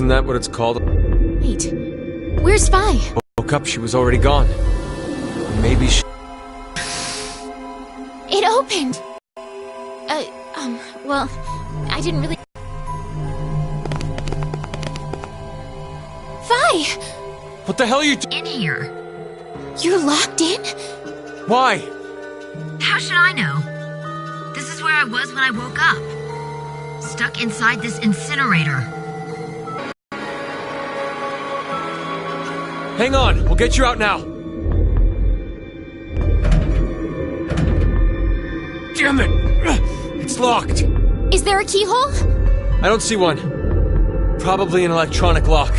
Isn't that what it's called? Wait, where's Vi? Woke up, she was already gone. Maybe she... It opened! Well, I didn't really... Vi! What the hell are you doing? In here. You're locked in? Why? How should I know? This is where I was when I woke up. Stuck inside this incinerator. Hang on, we'll get you out now. Damn it! It's locked. Is there a keyhole? I don't see one. Probably an electronic lock.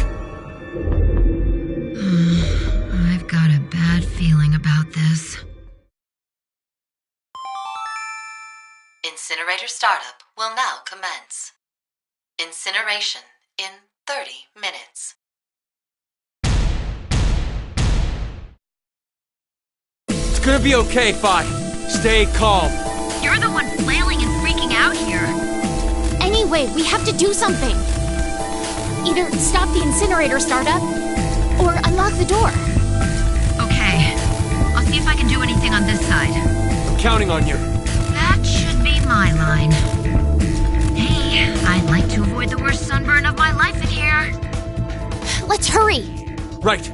I've got a bad feeling about this. Incinerator startup will now commence. Incineration in 30 minutes. It's gonna be okay, Vi. Stay calm. You're the one flailing and freaking out here. Anyway, we have to do something. Either stop the incinerator startup, or unlock the door. Okay, I'll see if I can do anything on this side. I'm counting on you. That should be my line. Hey, I'd like to avoid the worst sunburn of my life in here. Let's hurry! Right.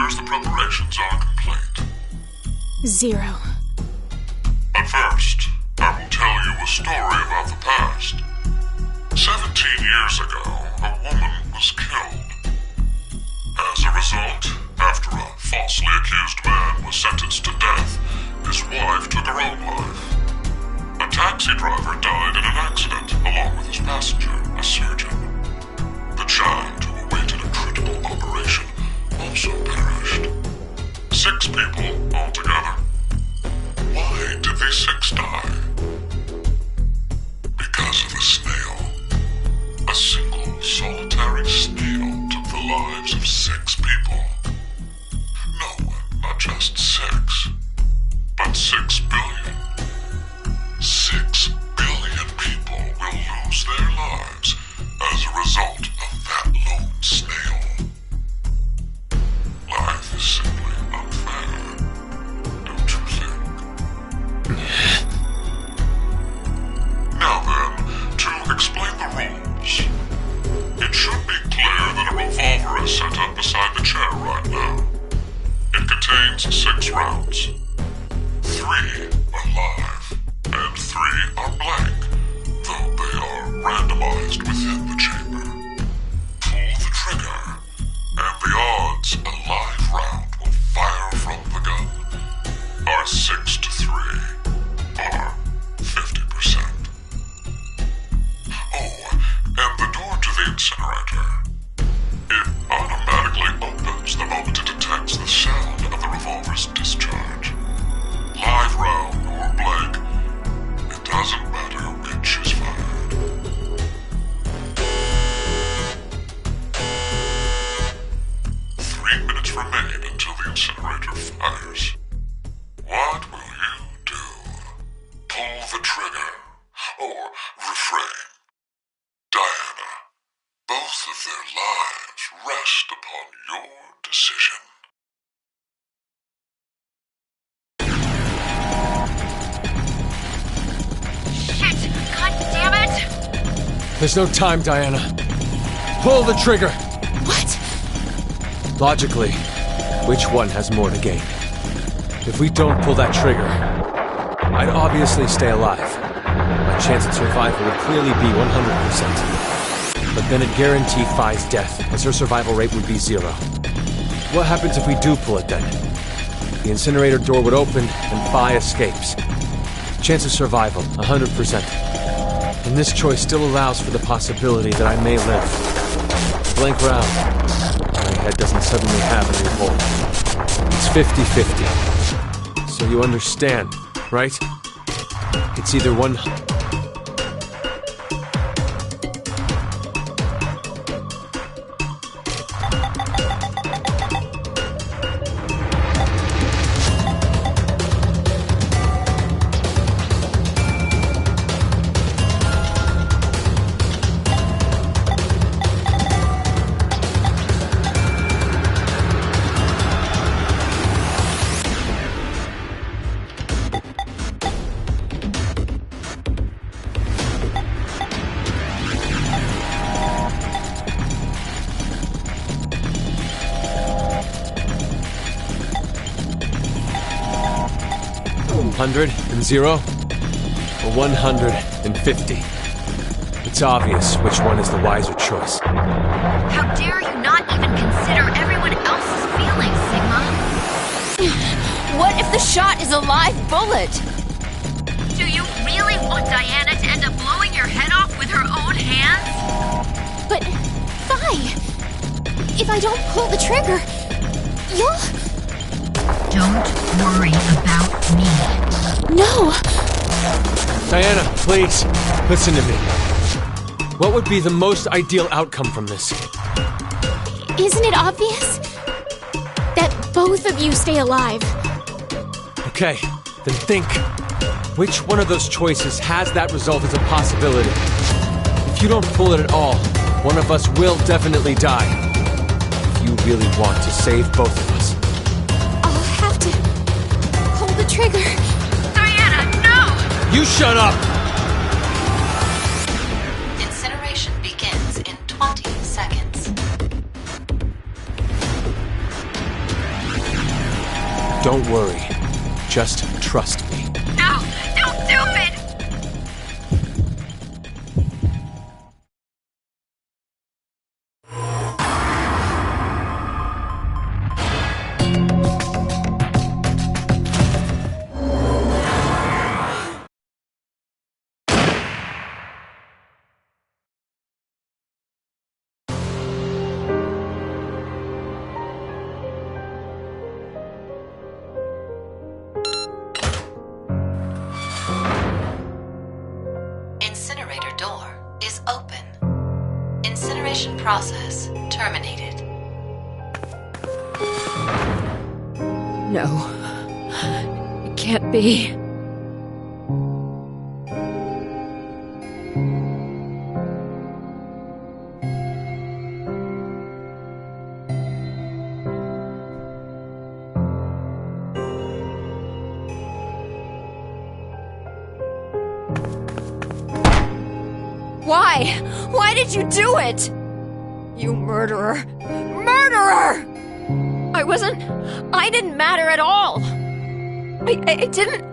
appears the preparations are complete. Zero. But first, I will tell you a story about the past. 17 years ago, a woman was killed. As a result, after a falsely accused man was sentenced to death, his wife took her own life. A taxi driver died in an accident along with his passenger, a surgeon. The child who awaited a critical operation also perished. 6 people altogether. Why did these 6 die? Because of a snail. A single, solitary snail took the lives of 6 people. No, not just 6, but 6 billion. 6 billion people will lose their lives as a result of that lone snail. Life is simply unfair, don't you think? Now then, to explain the rules. It should be clear that a revolver is set up beside the chair right now. It contains 6 rounds. 3 are live, and 3 are blank, though they are randomized within the chamber. Pull the trigger, and the odds a live round will fire from the gun are 6 to 3, or 50%. Oh, and the door to the incinerator. It automatically opens the moment it detects the sound of the revolver's discharge. Live round or blank, it doesn't matter which is fired. 3 minutes remain until the incinerator fires. What will you do? Pull the trigger, or refrain. Diana, both of their lives rest upon your decision. Shit! God damn it! There's no time, Diana. Pull the trigger! What? Logically, which one has more to gain? If we don't pull that trigger, I'd obviously stay alive. My chance of survival would clearly be 100%. But then it'd guarantee Phi's death, as her survival rate would be 0. What happens if we do pull it then? The incinerator door would open, and Phi escapes. Chance of survival, 100%. And this choice still allows for the possibility that I may live. Blank round. My head doesn't suddenly have a new hole. It's 50-50. So you understand, right? It's either one... 100 and 0, or 150. It's obvious which one is the wiser choice. How dare you not even consider everyone else's feelings, Sigma? What if the shot is a live bullet? Do you really want Diana to end up blowing your head off with her own hands? But, Phi, if I don't pull the trigger, you'll... Don't worry about me. No! Diana, please, listen to me. What would be the most ideal outcome from this? Isn't it obvious? That both of you stay alive. Okay, then think. Which one of those choices has that result as a possibility? If you don't pull it at all, one of us will definitely die. If you really want to save both of us. I'll have to pull the trigger. Diana, no! You shut up! Incineration begins in 20 seconds. Don't worry. Just trust me. No! Don't do it! Incinerator door is open. Incineration process terminated. No. It can't be. Why? Why did you do it? You murderer. Murderer! I didn't matter at all. I didn't.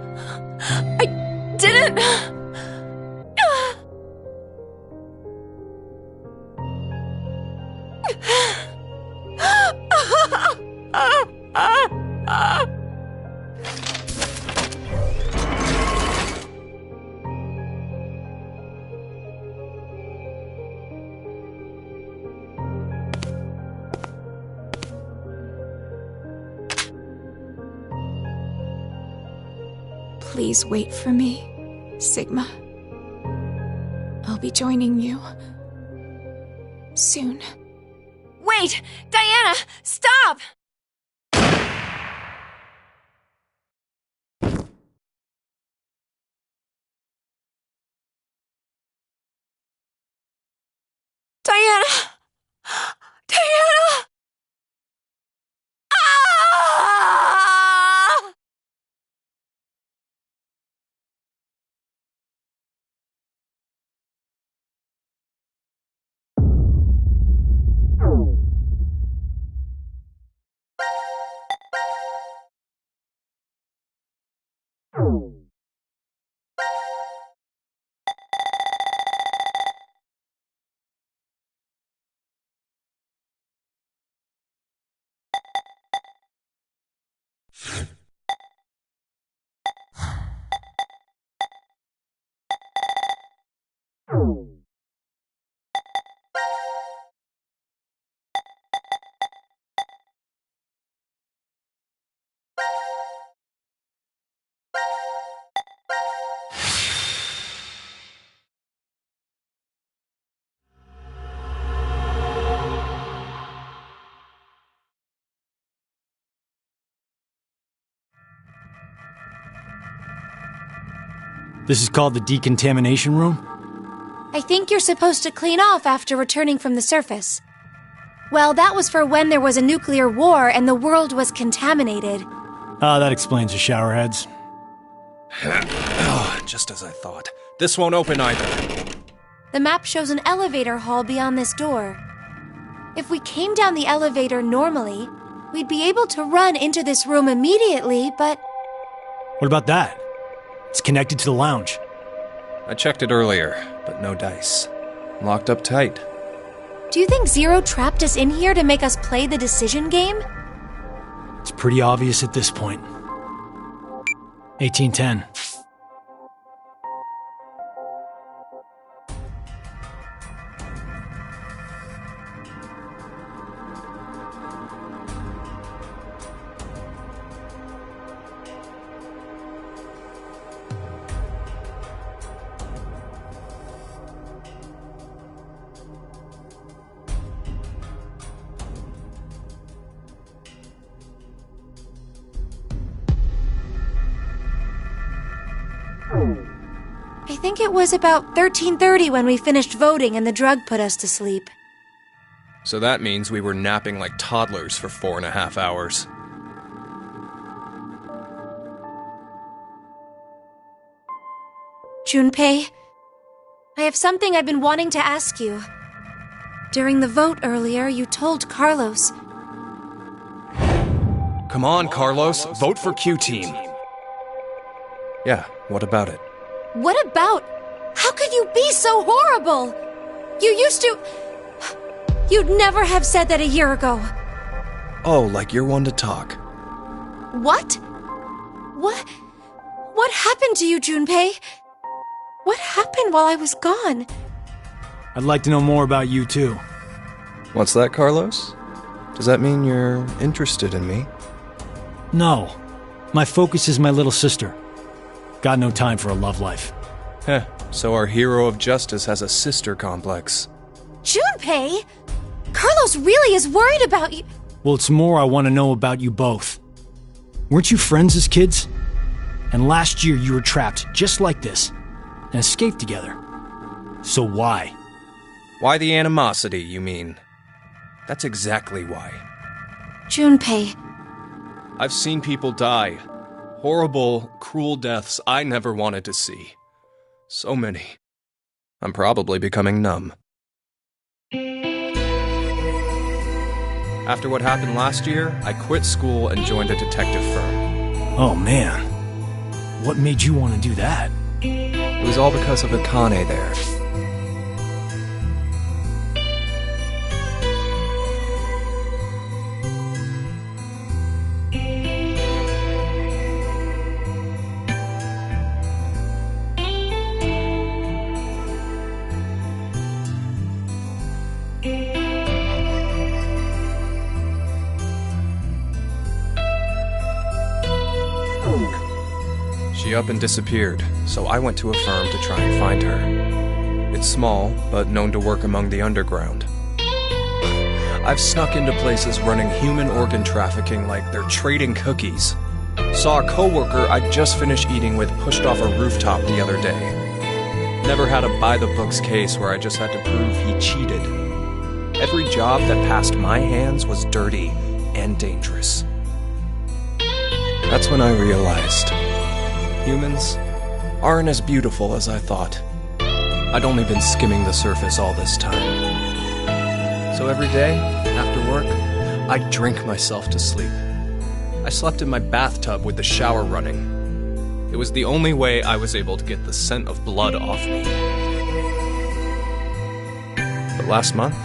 Please wait for me, Sigma. I'll be joining you soon. Wait! Diana! Stop! Diana! Diana! Ah! This is called the decontamination room? I think you're supposed to clean off after returning from the surface. Well, that was for when there was a nuclear war and the world was contaminated. Ah, that explains the showerheads. Just as I thought. This won't open either. The map shows an elevator hall beyond this door. If we came down the elevator normally, we'd be able to run into this room immediately, but... What about that? It's connected to the lounge. I checked it earlier, but no dice. Locked up tight. Do you think Zero trapped us in here to make us play the decision game? It's pretty obvious at this point. 1810. I think it was about 13:30 when we finished voting and the drug put us to sleep. So that means we were napping like toddlers for 4.5 hours. Junpei, I have something I've been wanting to ask you. During the vote earlier, you told Carlos. Come on, Carlos. Vote for Q Team. Yeah, what about it? What about? How could you be so horrible? You used to... You'd never have said that a year ago. Oh, like you're one to talk. What? What happened to you, Junpei? What happened while I was gone? I'd like to know more about you, too. What's that, Carlos? Does that mean you're interested in me? No. My focus is my little sister. Got no time for a love life. Heh, so our hero of justice has a sister complex. Junpei! Carlos really is worried about you. Well, it's more I want to know about you both. Weren't you friends as kids? And last year you were trapped just like this, and escaped together. So why? Why the animosity, you mean? That's exactly why. Junpei. I've seen people die. Horrible, cruel deaths I never wanted to see. So many. I'm probably becoming numb. After what happened last year, I quit school and joined a detective firm. Oh man. What made you want to do that? It was all because of Akane there. She up and disappeared, so I went to a firm to try and find her. It's small, but known to work among the underground. I've snuck into places running human organ trafficking like they're trading cookies. Saw a coworker I'd just finished eating with pushed off a rooftop the other day. Never had a by-the-books case where I just had to prove he cheated. Every job that passed my hands was dirty and dangerous. That's when I realized humans aren't as beautiful as I thought. I'd only been skimming the surface all this time. So every day, after work, I'd drink myself to sleep. I slept in my bathtub with the shower running. It was the only way I was able to get the scent of blood off me. But last month,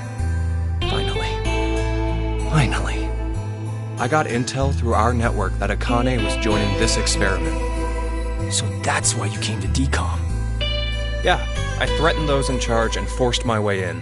finally, I got intel through our network that Akane was joining this experiment. So that's why you came to DCOM. Yeah, I threatened those in charge and forced my way in.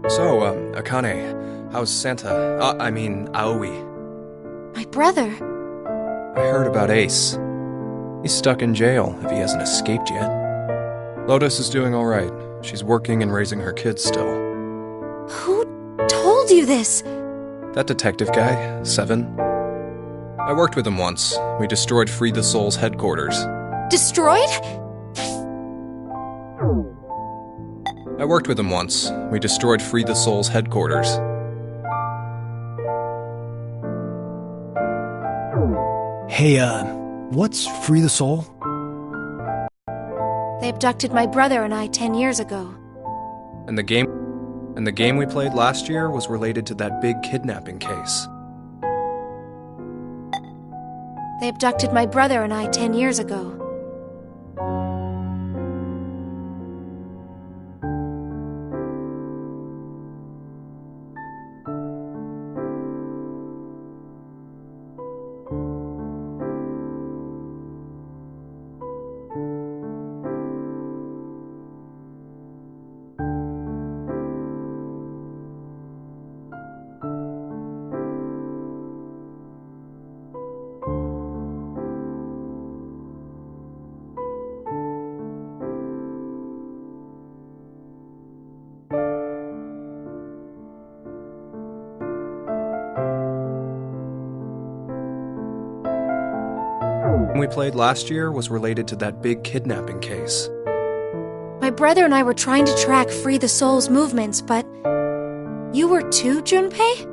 So, Akane, how's Santa? Aoi. My brother. I heard about Ace. He's stuck in jail if he hasn't escaped yet. Lotus is doing alright. She's working and raising her kids still. Who told you this? That detective guy, Seven. I worked with him once. We destroyed Free the Soul's headquarters. Destroyed? I worked with him once. We destroyed Free the Soul's headquarters. Hey, what's Free the Soul? They abducted my brother and I 10 years ago. And the game we played last year was related to that big kidnapping case. They abducted my brother and I 10 years ago. We played last year was related to that big kidnapping case. My My brother and I were trying to track Free the Soul's movements, but... You were too, Junpei?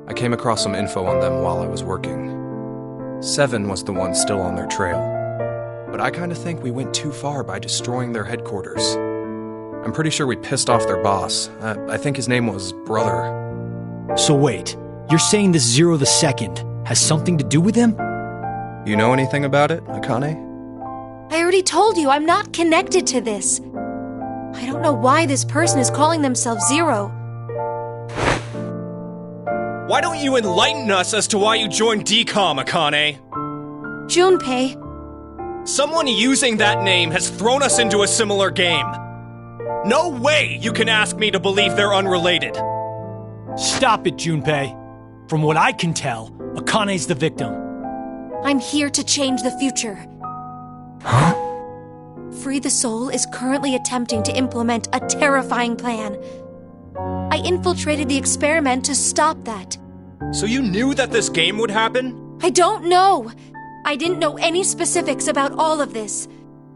I came across some info on them while I was working. Seven was the one still on their trail. But I kinda think we went too far by destroying their headquarters. I'm pretty sure we pissed off their boss. I think his name was Brother. So wait, you're saying this Zero the Second has something to do with him? You know anything about it, Akane? I already told you I'm not connected to this. I don't know why this person is calling themselves Zero. Why don't you enlighten us as to why you joined DCOM, Akane? Junpei. Someone using that name has thrown us into a similar game. No way you can ask me to believe they're unrelated. Stop it, Junpei. From what I can tell, Akane's the victim. I'm here to change the future. Huh? Free the Soul is currently attempting to implement a terrifying plan. I infiltrated the experiment to stop that. So you knew that this game would happen? I don't know. I didn't know any specifics about all of this.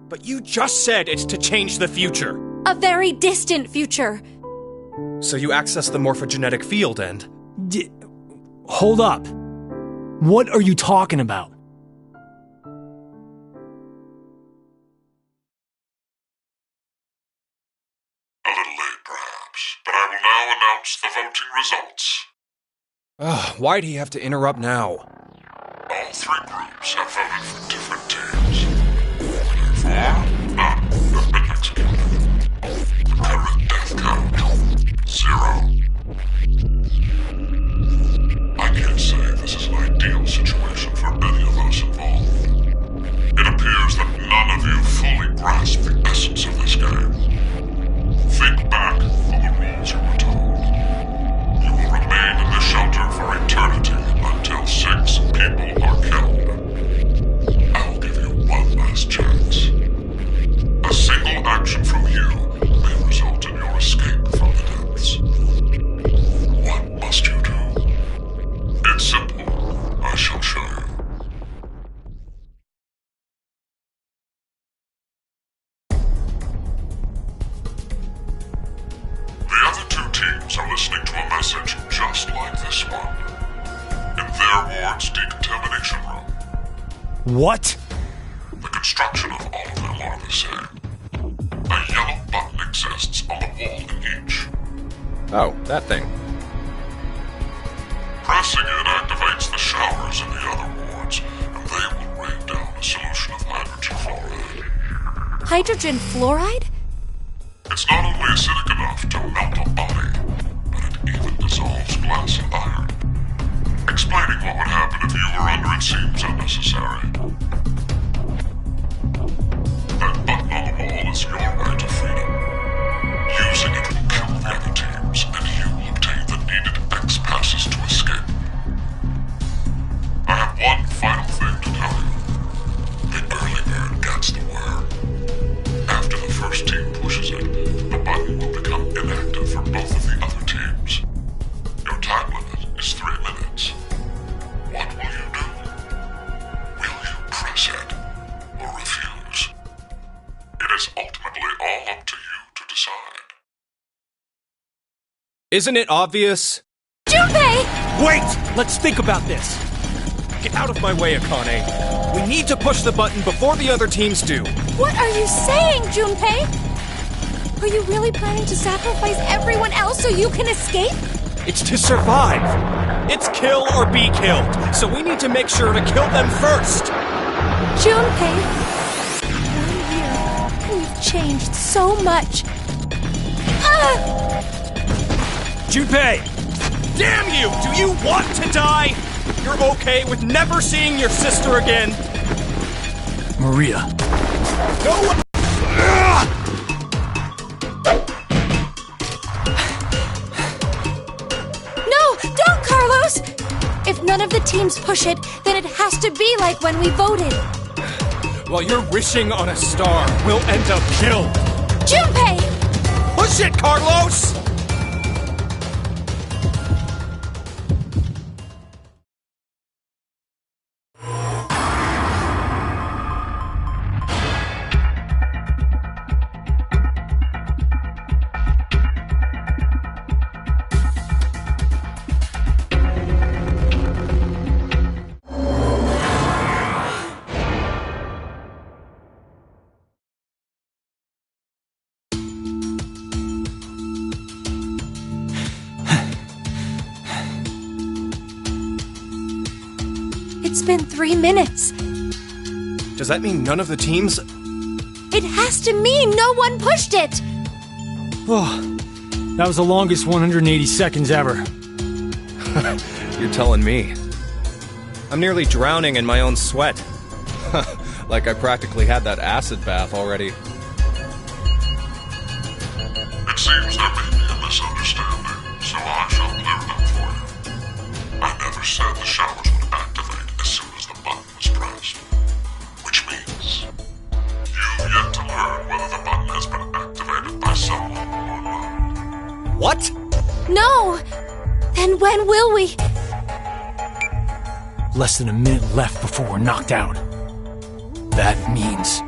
But you just said it's to change the future. A very distant future. So you access the morphogenetic field and... Hold up. What are you talking about? A little late, perhaps, but I will now announce the voting results. Why'd he have to interrupt now? All three groups have voted for different teams. Therefore, none have been executed. The current death count, 0. I can't say this is an ideal situation for any of us involved. It appears that none of you fully grasp the essence of this game. Think back on the rules you were told. You will remain in the shelter for eternity until 6 people are killed. I'll give you one last chance. A single action from you may result in your escape from the depths. What must you do? It's simple. I shall show you. The other 2 teams are listening to a message just like this one. In their ward's decontamination room. What? The construction of all of them are the same. A yellow button exists on the wall in each. Oh, that thing. Pressing it activates the showers in the other wards, and they will rain down a solution of hydrogen fluoride. Hydrogen fluoride? It's not only acidic enough to melt a body, but it even dissolves glass and iron. Explaining what would happen if you were under it seems unnecessary. That button on the wall is your way to freedom. Using it will kill the other teams, and you will obtain the needed X passes to escape. I have one final thing to tell you. The early bird gets the worm. After the first team pushes it, the button will become inactive for both of the other teams. Your time limit is 3 minutes. What will you do? Will you press it or refuse? It is ultimately all up to you to decide. Isn't it obvious? Junpei! Wait! Let's think about this. Get out of my way, Akane. We need to push the button before the other teams do. What are you saying, Junpei? Are you really planning to sacrifice everyone else so you can escape? It's to survive. It's kill or be killed. So we need to make sure to kill them first. Junpei, 1 year. We've changed so much. Junpei! Damn you! Do you want to die? You're okay with never seeing your sister again? Maria. No! No! Don't, Carlos! If none of the teams push it, then it has to be like when we voted. While you're wishing on a star, we'll end up killed. Junpei! Push it, Carlos! been 3 minutes. Does that mean none of the teams... It has to mean no one pushed it! Oh, that was the longest 180 seconds ever. You're telling me. I'm nearly drowning in my own sweat. Like I practically had that acid bath already. It seems there may be a misunderstanding, so I shall clear that for you. I never said the showers would activate as soon as the button was pressed. Which means you've yet to learn whether the button has been activated by someone or not. What? No! Then when will we? Less than a minute left before we're knocked out. That means...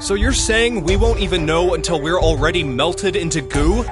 So you're saying we won't even know until we're already melted into goo?